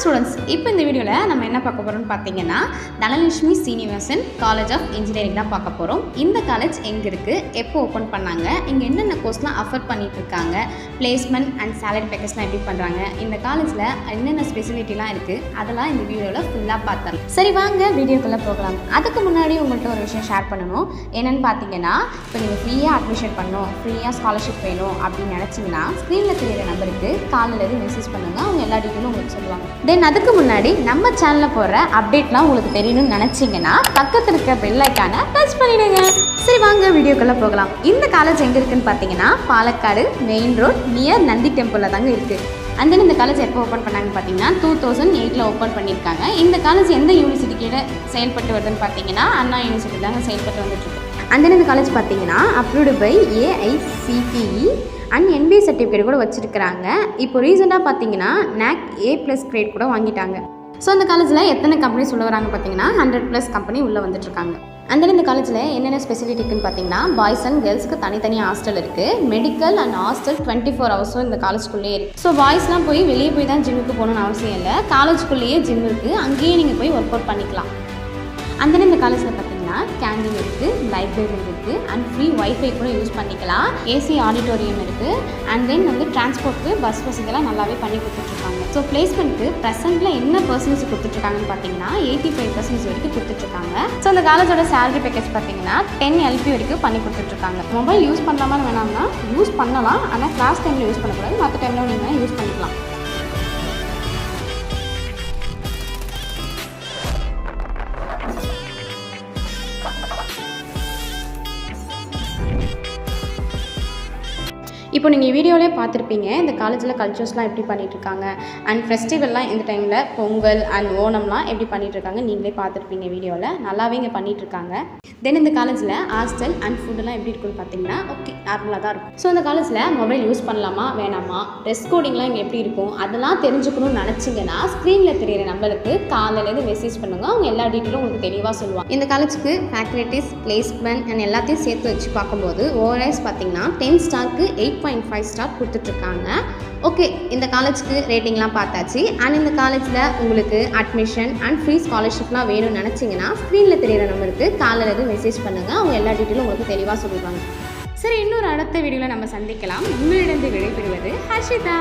Students, இப்போ இந்த வீடியோவில் நம்ம என்ன பார்க்க போகிறோம்னு பார்த்தீங்கன்னா Dhanalakshmi Srinivasan college of engineering தான் பார்க்க போகிறோம். இந்த காலேஜ் எங்கே இருக்குது, எப்போ ஓப்பன் பண்ணாங்க, இங்கே என்னென்ன கோர்ஸ்லாம் அஃபர் பண்ணிட்டு இருக்காங்க, பிளேஸ்மெண்ட் அண்ட் சேலரி பேக்கேஜ்லாம் எப்படி பண்ணுறாங்க, இந்த காலேஜில் என்னென்ன ஸ்பெசிலிட்டிலாம் இருக்குது, அதெல்லாம் இந்த வீடியோவில் ஃபுல்லாக பார்த்துடலாம். சரி வாங்க வீடியோக்குள்ளே போகலாம். அதுக்கு முன்னாடி உங்கள்கிட்ட ஒரு விஷயம் ஷேர் பண்ணணும். என்னென்னு பார்த்தீங்கன்னா, இப்போ நீங்கள் ஃப்ரீயாக அட்மிஷன் பண்ணணும், ஃப்ரீயாக ஸ்காலர்ஷிப் வேணும் அப்படின்னு நினச்சிங்கன்னா ஸ்க்ரீனில் தெரியிற நம்பருக்கு காலையில் மெசேஜ் பண்ணுங்கள். அவங்க எல்லா டீட்டெயிலும் உங்களுக்கு சொல்லுவாங்க. தென் அதுக்கு முன்னாடி நம்ம சேனலில் போடுற அப்டேட்லாம் உங்களுக்கு தெரியணும்னு நினச்சிங்கன்னா பக்கத்தில் இருக்க பெல் ஐக்கானை டச் பண்ணிவிடுங்க. சரி வாங்க வீடியோக்குள்ளே போகலாம். இந்த காலேஜ் எங்கே இருக்குதுன்னு பார்த்தீங்கன்னா Palakkad main road near Nandi டெம்பிளில் தாங்க இருக்குது. அண்ட் தென் இந்த காலேஜ் எப்போ ஓப்பன் பண்ணாங்கன்னு பார்த்தீங்கன்னா 2008 ஓப்பன் பண்ணியிருக்காங்க. இந்த காலேஜ் எந்த யூனிவர்சிட்டி கீழே செயல்பட்டு வருதுன்னு பார்த்தீங்கன்னா அண்ணா யூனிவர்சிட்டி தாங்க செயல்பட்டு வந்துட்டுருக்கு. அண்ட் தென் இந்த காலேஜ் பார்த்தீங்கன்னா approved by AICTE and NBA certificate கூட வச்சுருக்கிறாங்க. இப்போ ரீசெண்டாக பார்த்தீங்கன்னா NAC A+ கிரேட் கூட வாங்கிட்டாங்க. ஸோ அந்த காலேஜில் எத்தனை கம்பெனிஸ் உள்ள வராங்க பார்த்தீங்கன்னா 100+ கம்பெனி உள்ளே வந்துட்டுருக்காங்க. அண்ட் தென் இந்த காலேஜில் என்னென்ன ஸ்பெசிலிட்டி இருக்குன்னு பார்த்தீங்கன்னா பாய்ஸ் அண்ட் கேர்ள்ஸ்க்கு தனித்தனி ஹாஸ்டல் இருக்குது. மெடிக்கல் அண்ட் ஹாஸ்டல் 24 ஹவர்ஸும் இந்த காலேஜ்குள்ளேயே இருக்குது. ஸோ பாய்ஸ்லாம் போய் வெளியே போய் தான் ஜிம்முக்கு போகணுன்னு அவசியம் இல்லை. காலேஜ்குள்ளேயே ஜிம் இருக்குது, அங்கேயே நீங்கள் போய் ஒர்க் அவுட் பண்ணிக்கலாம். அண்ட் தென் இந்த காலேஜில் பார்த்தீங்கன்னா கேண்டீன் இருக்குது, லைப்ரரி இருக்குது அண்ட் ஃப்ரீ வைஃபை கூட யூஸ் பண்ணிக்கலாம். AC ஆடிட்டோரியம் இருக்குது. அண்ட் தென் டிரான்ஸ்போர்ட்டுக்கு பஸ் வசதியெல்லாம் நல்லாவே பண்ணி கொடுத்துட்ருக்காங்க. ஸோ பிளேஸ்மெண்ட்டுக்கு ப்ரெசென்ட்டில் என்ன பர்சன்டேஜ் கொடுத்துட்ருக்காங்கன்னு பார்த்தீங்கன்னா 85% வரைக்கும் கொடுத்துட்ருக்காங்க. ஸோ அந்த காலேஜோட சேலரி பேக்கேஜ் பார்த்தீங்கன்னா 10 LP வரைக்கும் பண்ணி கொடுத்துட்ருக்காங்க. மொபைல் யூஸ் பண்ணலாமா வேணாம்னா யூஸ் பண்ணலாம், ஆனால் கிளாஸ் டைமில் யூஸ் பண்ணக்கூடாது, மற்ற டைமில் நீங்கள் யூஸ் பண்ணிக்கலாம். இப்போ நீங்கள் வீடியோவிலே பார்த்துருப்பீங்க இந்த காலேஜில் கல்ச்சர்ஸ்லாம் எப்படி பண்ணிகிட்ருக்காங்க அண்ட் ஃபெஸ்டிவல்லாம் இந்த டைமில் பொங்கல் அண்ட் ஓணம்லாம் எப்படி பண்ணிகிட்ருக்காங்க நீங்களே பார்த்துருப்பீங்க வீடியோவில். நல்லாவே இங்கே பண்ணிகிட்ருக்காங்க. தென் இந்த காலேஜில் ஹாஸ்டல் அண்ட் ஃபுட்டெல்லாம் எப்படி இருக்குன்னு பார்த்தீங்கன்னா ஓகே நார்மலாக தான் இருக்கும். ஸோ இந்த காலேஜில் மொபைல் யூஸ் பண்ணலாமா வேணாமா, ட்ரெஸ் கோடிங்லாம் இங்கே எப்படி இருக்கும், அதெல்லாம் தெரிஞ்சுக்கணும்னு நினச்சிங்கன்னா ஸ்க்ரீனில் தெரியிற நம்பருக்கு காலையிலேருந்து மெசேஜ் பண்ணுங்கள். அவங்க எல்லா டீட்டெயிலும் உங்களுக்கு தெளிவாக சொல்லுவாங்க. இந்த காலேஜுக்கு ஃபேக்கல்ட்டிஸ், பிளேஸ்மெண்ட் அண்ட் எல்லாத்தையும் சேர்த்து வச்சு பார்க்கும்போது ஓவரால்ஸ் பார்த்தீங்கன்னா 10 ஸ்டாருக்கு 8.5 ஸ்டார் கொடுத்துட்ருக்காங்க. ஓகே, இந்த காலேஜுக்கு ரேட்டிங்லாம் பார்த்தாச்சு. அண்ட் இந்த காலேஜில் உங்களுக்கு அட்மிஷன் அண்ட் ஃப்ரீ ஸ்காலர்ஷிப்லாம் வேணும்னு நினச்சிங்கன்னா ஸ்க்ரீனில் தெரியிற நம்பருக்கு காலையில் மெசேஜ் பண்ணுங்கள். அவங்க எல்லா டீட்டெயிலும் உங்களுக்கு தெளிவாக சொல்லிடுவாங்க. சரி, இன்னொரு அடுத்த வீடியோவில் நம்ம சந்திக்கலாம். உங்களிடம் விடைபெறுவது ஹர்ஷிதா.